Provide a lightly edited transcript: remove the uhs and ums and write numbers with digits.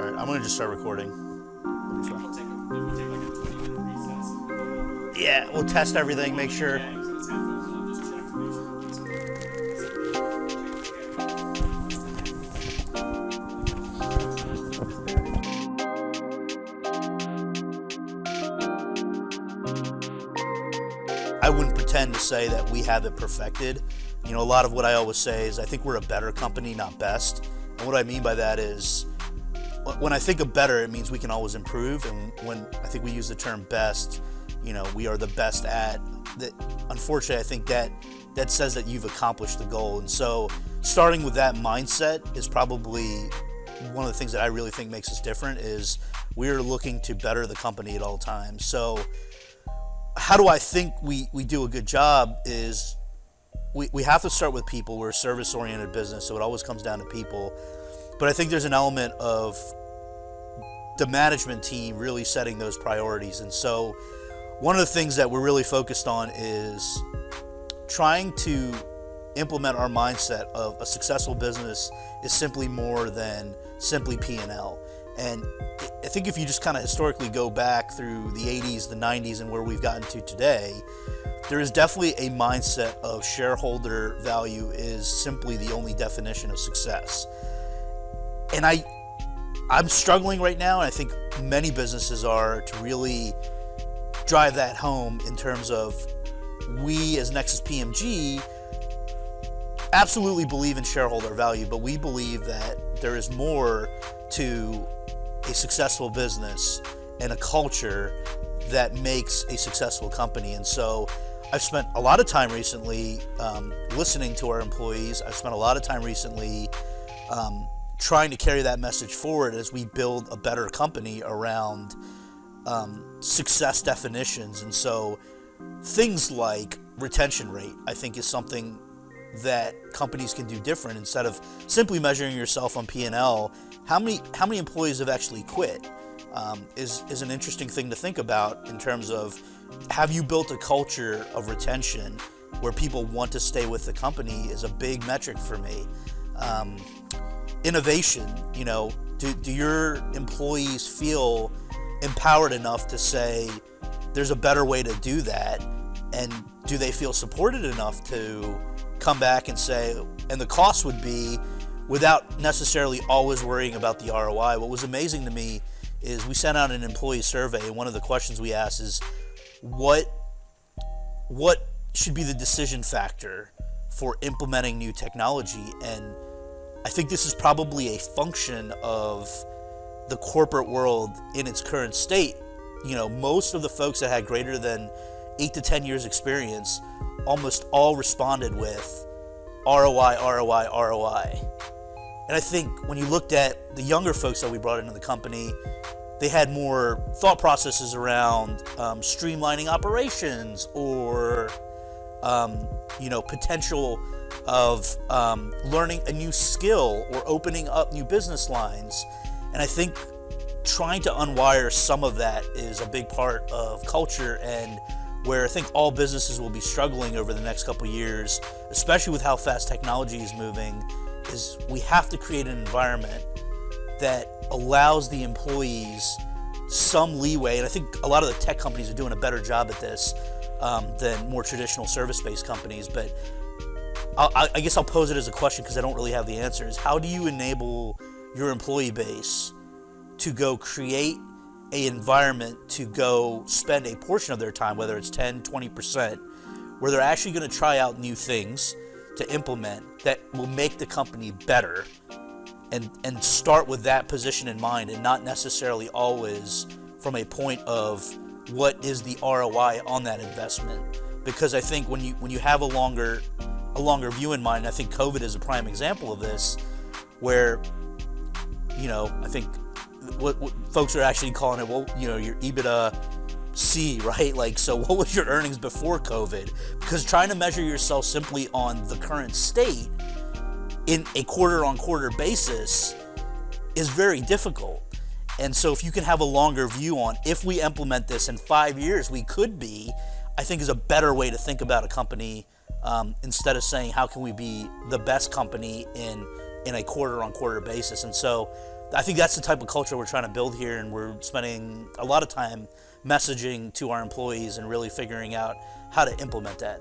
Alright, I'm gonna just start recording. We'll take like a 20-minute recess. Yeah, we'll test everything, make sure. Yeah, so it's headphones on, just check to make I wouldn't pretend to say that we have it perfected. You know, a lot of what I always say is I think we're a better company, not best. And what I mean by that is, when I think of better, it means we can always improve. And when I think we use the term best, you know, we are the best at that. Unfortunately, I think that says that you've accomplished the goal. And so starting with that mindset is probably one of the things that I really think makes us different, is we're looking to better the company at all times. So how do I think we do a good job is we have to start with people. We're a service-oriented business, so it always comes down to people. But I think there's an element of the management team really setting those priorities. And so one of the things that we're really focused on is trying to implement our mindset of a successful business is simply more than simply P&L. And I think if you just kind of historically go back through the 80s, the 90s, and where we've gotten to today, there is definitely a mindset of shareholder value is simply the only definition of success. And I'm struggling right now, and I think many businesses are, to really drive that home in terms of we as Nexus PMG absolutely believe in shareholder value, but we believe that there is more to a successful business and a culture that makes a successful company. And so I've spent a lot of time recently listening to our employees. I've spent a lot of time recently trying to carry that message forward as we build a better company around success definitions. And so things like retention rate, I think, is something that companies can do different. Instead of simply measuring yourself on P&L, how many employees have actually quit is an interesting thing to think about in terms of, have you built a culture of retention where people want to stay with the company is a big metric for me. Innovation, you know, do your employees feel empowered enough to say there's a better way to do that? And do they feel supported enough to come back and say, and the cost would be, without necessarily always worrying about the ROI. What was amazing to me is we sent out an employee survey, and one of the questions we asked is, what should be the decision factor for implementing new technology? And I think this is probably a function of the corporate world in its current state. You know, most of the folks that had greater than 8 to 10 years experience almost all responded with ROI, ROI, ROI. And I think when you looked at the younger folks that we brought into the company, they had more thought processes around streamlining operations, or potential of learning a new skill or opening up new business lines. And I think trying to unwire some of that is a big part of culture, and where I think all businesses will be struggling over the next couple of years, especially with how fast technology is moving, is we have to create an environment that allows the employees some leeway. And I think a lot of the tech companies are doing a better job at this than more traditional service-based companies. But I guess I'll pose it as a question because I don't really have the answers. How do you enable your employee base to go create an environment to go spend a portion of their time, whether it's 10, 20%, where they're actually going to try out new things to implement that will make the company better, and start with that position in mind, and not necessarily always from a point of what is the ROI on that investment? Because I think when you have a longer view in mind, I think COVID is a prime example of this, where, you know, I think what folks are actually calling it, well, you know, your EBITDA C, right? Like, so what was your earnings before COVID? Because trying to measure yourself simply on the current state in a quarter-on-quarter basis is very difficult. And so if you can have a longer view on, if we implement this in 5 years, we could be, I think, is a better way to think about a company, instead of saying, how can we be the best company in a quarter-on-quarter basis? And so I think that's the type of culture we're trying to build here, and we're spending a lot of time messaging to our employees and really figuring out how to implement that.